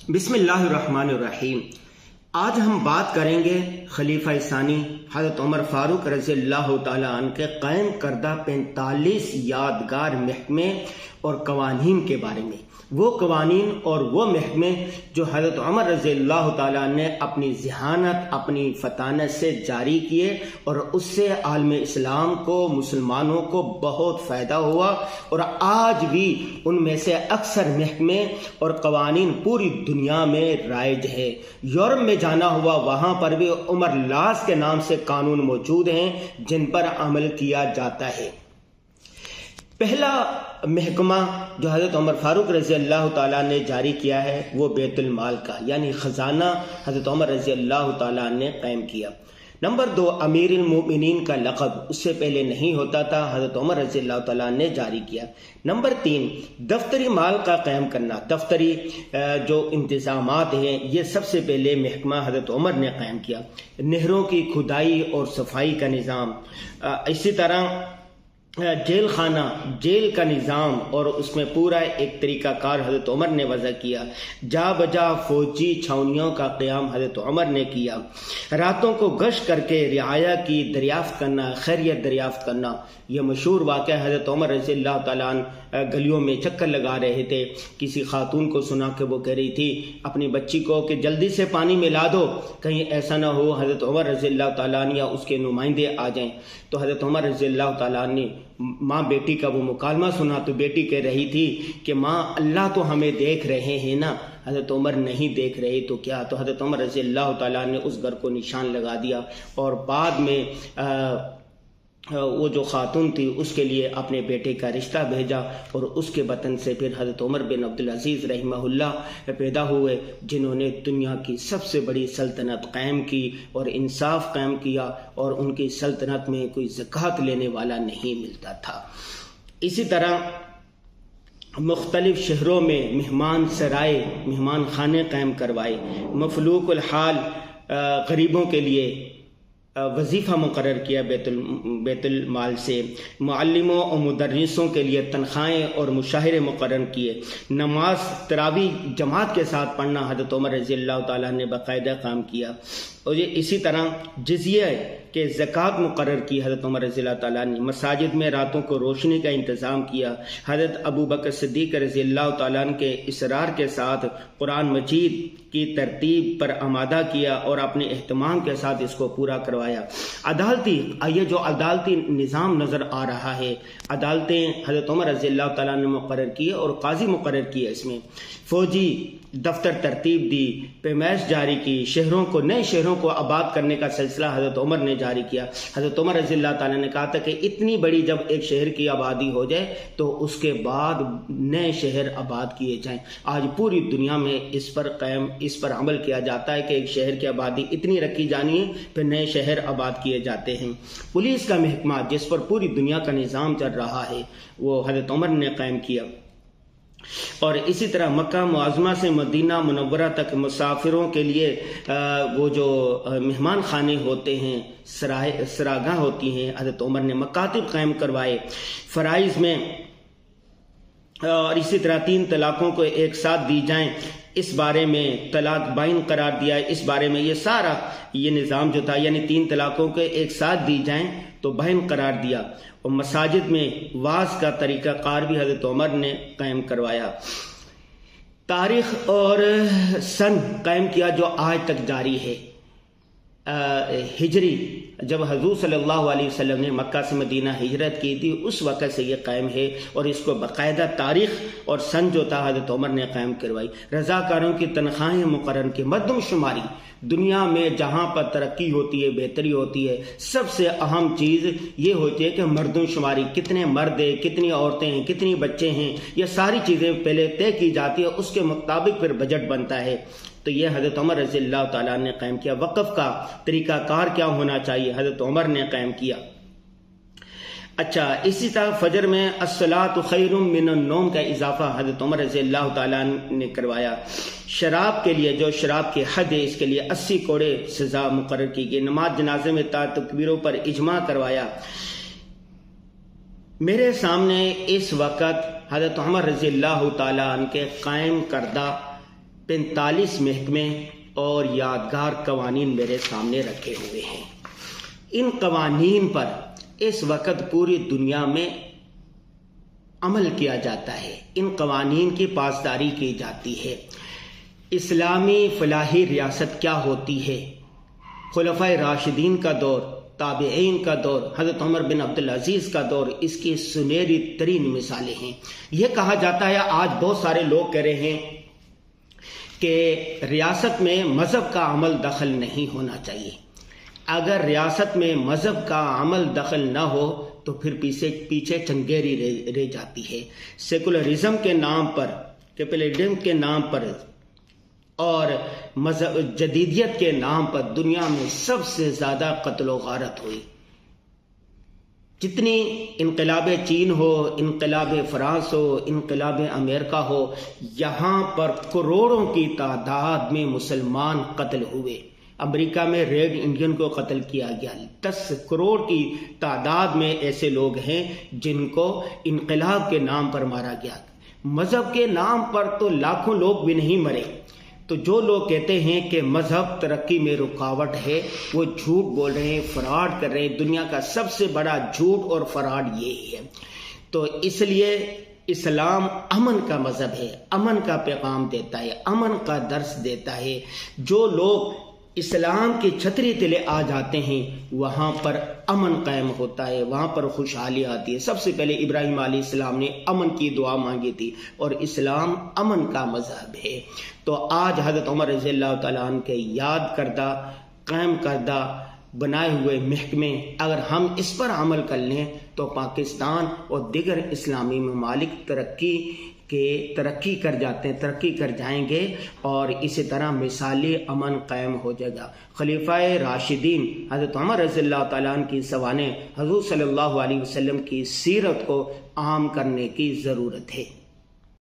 بسم اللہ الرحمن الرحیم۔ آج ہم بات کریں گے خلیفہ ثانی حضرت عمر فاروق رضی اللہ تعالیٰ عنہ کے قائم کردہ 45 یادگار محکمے اور قوانین کے بارے میں۔ وہ قوانین اور وہ محکمے جو حضرت عمر رضی اللہ تعالیٰ عنہ نے اپنی ذہانت، اپنی فطانت سے جاری کیے اور اس سے عالم اسلام کو، مسلمانوں کو بہت فائدہ ہوا، اور آج بھی ان میں سے اکثر محکمے اور قوانین پوری دنیا میں رائج ہے۔ یورپ میں جانا ہوا، وہاں پر بھی عمر لاس کے نام سے قانون موجود ہیں جن پر عمل کیا جاتا ہے۔ پہلا محکمہ جو حضرت عمر فاروق رضی اللہ تعالیٰ نے جاری کیا ہے وہ بیت المال کا، یعنی خزانہ حضرت عمر رضی اللہ تعالیٰ نے قائم کیا۔ نمبر 2، امیر المومنین کا لقب اس سے پہلے نہیں ہوتا تھا، حضرت عمر رضی اللہ تعالیٰ نے جاری کیا۔ نمبر 3، دفتری مال کا قائم کرنا، دفتری جو انتظامات ہیں یہ سب سے پہلے محکمہ حضرت عمر نے قائم کیا۔ نہروں کی کھدائی اور صفائی کا نظام، اسی طرح جیل خانہ، جیل کا نظام اور اس میں پورا ایک طریقہ کار حضرت عمر نے وضع کیا۔ جا بجا فوجی چھاؤنیوں کا قیام حضرت عمر نے کیا۔ راتوں کو گشت کر کے رعایا کی دریافت کرنا، خیریت دریافت کرنا، یہ مشہور واقعہ حضرت عمر رضی اللہ تعالیٰ عنہ گلیوں میں چکر لگا رہے تھے، کسی خاتون کو سنا کہ وہ کہہ رہی تھی اپنی بچی کو کہ جلدی سے پانی ملا دو، کہیں ایسا نہ ہو حضرت عمر رضی اللہ تعالیٰ عنہ یا اس کے نمائندے آ جائیں۔ تو حضرت عمر رضی اللہ تعالیٰ عنہ نے ماں بیٹی کا وہ مکالمہ سنا تو بیٹی کہہ رہی تھی کہ ماں اللہ تو ہمیں دیکھ رہے ہیں نا، حضرت عمر نہیں دیکھ رہے تو کیا؟ تو حضرت عمر رضی اللہ تعالیٰ نے اس گھر کو نشان لگا دیا اور بعد میں وہ جو خاتون تھی اس کے لیے اپنے بیٹے کا رشتہ بھیجا، اور اس کے بطن سے پھر حضرت عمر بن عبدالعزیز رحمہ اللہ پیدا ہوئے، جنہوں نے دنیا کی سب سے بڑی سلطنت قائم کی اور انصاف قائم کیا، اور ان کی سلطنت میں کوئی زکوٰۃ لینے والا نہیں ملتا تھا۔ اسی طرح مختلف شہروں میں مہمان سرائے، مہمان خانے قائم کروائے، مفلوق الحال غریبوں کے لیے وظیفہ مقرر کیا بیت المال سے، معلموں اور مدرسوں کے لیے تنخواہیں اور مشاہرے مقرر کیے، نماز تراویح جماعت کے ساتھ پڑھنا حضرت عمر رضی اللہ تعالیٰ نے باقاعدہ کام کیا، اور اسی طرح جزیہ کے زکوٰۃ مقرر کی حضرت عمر رضی اللہ تعالیٰ نے، مساجد میں راتوں کو روشنی کا انتظام کیا، حضرت ابو بکر صدیق رضی اللہ تعالیٰ عنہ کے اصرار کے ساتھ قرآن مجید کی ترتیب پر آمادہ کیا اور اپنے اہتمام کے ساتھ اس کو پورا کروایا۔ یہ جو عدالتی نظام نظر آ رہا ہے، عدالتیں حضرت عمر رضی اللہ تعالیٰ نے مقرر کیے اور قاضی مقرر کیے، اس میں فوجی دفتر ترتیب دی، پیمائش جاری کی، شہروں کو، نئے شہروں کو آباد کرنے کا سلسلہ حضرت عمر نے جاری کیا۔ حضرت عمر رضی اللہ تعالیٰ نے کہا تھا کہ اتنی بڑی جب ایک شہر کی آبادی ہو جائے تو اس کے بعد نئے شہر آباد کیے جائیں۔ آج پوری دنیا میں اس پر عمل کیا جاتا ہے کہ ایک شہر کی آبادی اتنی رکھی جانی ہے، پھر نئے شہر آباد کیے جاتے ہیں۔ پولیس کا محکمہ جس پر پوری دنیا کا نظام چل رہا ہے وہ حضرت عمر نے قائم کیا، اور اسی طرح مکہ معظمہ سے مدینہ منورہ تک مسافروں کے لیے وہ جو مہمان خانے ہوتے ہیں، سراگاہ ہوتی ہیں، حضرت عمر نے مکاتب قائم کروائے، فرائض میں، اور اسی طرح 3 طلاقوں کو ایک ساتھ دی جائیں، اس بارے میں طلاق بائن قرار دیا، اس بارے میں یہ سارا یہ نظام جو تھا، یعنی 3 طلاقوں کو ایک ساتھ دی جائیں تو بائن قرار دیا، اور مساجد میں وعظ کا طریقہ کار بھی حضرت عمر نے قائم کروایا۔ تاریخ اور سن قائم کیا جو آج تک جاری ہے، ہجری، جب حضور صلی اللہ علیہ وسلم نے مکہ سے مدینہ ہجرت کی تھی اس وقت سے یہ قائم ہے، اور اس کو باقاعدہ تاریخ اور سن جو تھا حضرت عمر نے قائم کروائی۔ رضاکاروں کی تنخواہیں مقرر کی، مردم شماری، دنیا میں جہاں پر ترقی ہوتی ہے، بہتری ہوتی ہے، سب سے اہم چیز یہ ہوتی ہے کہ مردم شماری، کتنے مرد ہیں، کتنی عورتیں ہیں، کتنی بچے ہیں، یہ ساری چیزیں پہلے طے کی جاتی ہے، اس کے مطابق پھر بجٹ بنتا ہے۔ تو یہ حضرت عمر رضی اللہ تعالیٰ نے قائم کیا۔ وقف کا طریقہ کار کیا ہونا چاہیے، حضرت عمر نے قائم کیا۔ اچھا، اسی طرح فجر میں الصلاۃ خیر من النوم کا اضافہ حضرت عمر رضی اللہ تعالیٰ نے کروایا۔ شراب کے لیے جو شراب کی حد ہے اس کے لیے 80 کوڑے سزا مقرر کی گئی۔ نماز جنازے میں تکبیروں پر اجماع کروایا۔ میرے سامنے اس وقت حضرت عمر رضی اللہ تعالیٰ عنہ کے قائم کردہ 45 محکمے اور یادگار قوانین میرے سامنے رکھے ہوئے ہیں۔ ان قوانین پر اس وقت پوری دنیا میں عمل کیا جاتا ہے، ان قوانین کی پاسداری کی جاتی ہے۔ اسلامی فلاحی ریاست کیا ہوتی ہے؟ خلفائے راشدین کا دور، تابعین کا دور، حضرت عمر بن عبدالعزیز کا دور اس کی سنہری ترین مثالیں ہیں۔ یہ کہا جاتا ہے، آج بہت سارے لوگ کہہ رہے ہیں کہ ریاست میں مذہب کا عمل دخل نہیں ہونا چاہیے۔ اگر ریاست میں مذہب کا عمل دخل نہ ہو تو پھر پیچھے چنگیری رہ جاتی ہے۔ سیکولرزم کے نام پر، کیپٹلزم کے نام پر اور جدیدیت کے نام پر دنیا میں سب سے زیادہ قتل و غارت ہوئی۔ جتنی انقلاب چین ہو، انقلاب فرانس ہو، انقلاب امریکہ ہو، یہاں پر کروڑوں کی تعداد میں مسلمان قتل ہوئے۔ امریکہ میں ریڈ انڈین کو قتل کیا گیا۔ 10 کروڑ کی تعداد میں ایسے لوگ ہیں جن کو انقلاب کے نام پر مارا گیا۔ مذہب کے نام پر تو لاکھوں لوگ بھی نہیں مرے۔ تو جو لوگ کہتے ہیں کہ مذہب ترقی میں رکاوٹ ہے، وہ جھوٹ بول رہے ہیں، فراڈ کر رہے ہیں۔ دنیا کا سب سے بڑا جھوٹ اور فراڈ یہی ہے۔ تو اس لیے اسلام امن کا مذہب ہے، امن کا پیغام دیتا ہے، امن کا درس دیتا ہے۔ جو لوگ اسلام کی چھتری تلے آ جاتے ہیں وہاں پر امن قائم ہوتا ہے، وہاں پر خوشحالی آتی ہے۔ سب سے پہلے ابراہیم علیہ السلام نے امن کی دعا مانگی تھی، اور اسلام امن کا مذہب ہے۔ تو آج حضرت عمر رضی اللہ تعالیٰ عنہ کے یاد کردہ، قائم کردہ، بنائے ہوئے محکمے اگر ہم اس پر عمل کر لیں تو پاکستان اور دیگر اسلامی ممالک ترقی کر جائیں گے، اور اسی طرح مثالی امن قائم ہو جائے گا۔ خلیفۂ راشدین حضرت عمر رضی اللہ تعالیٰ عنہ کی سوانح حضور صلی اللہ علیہ وسلم کی سیرت کو عام کرنے کی ضرورت ہے۔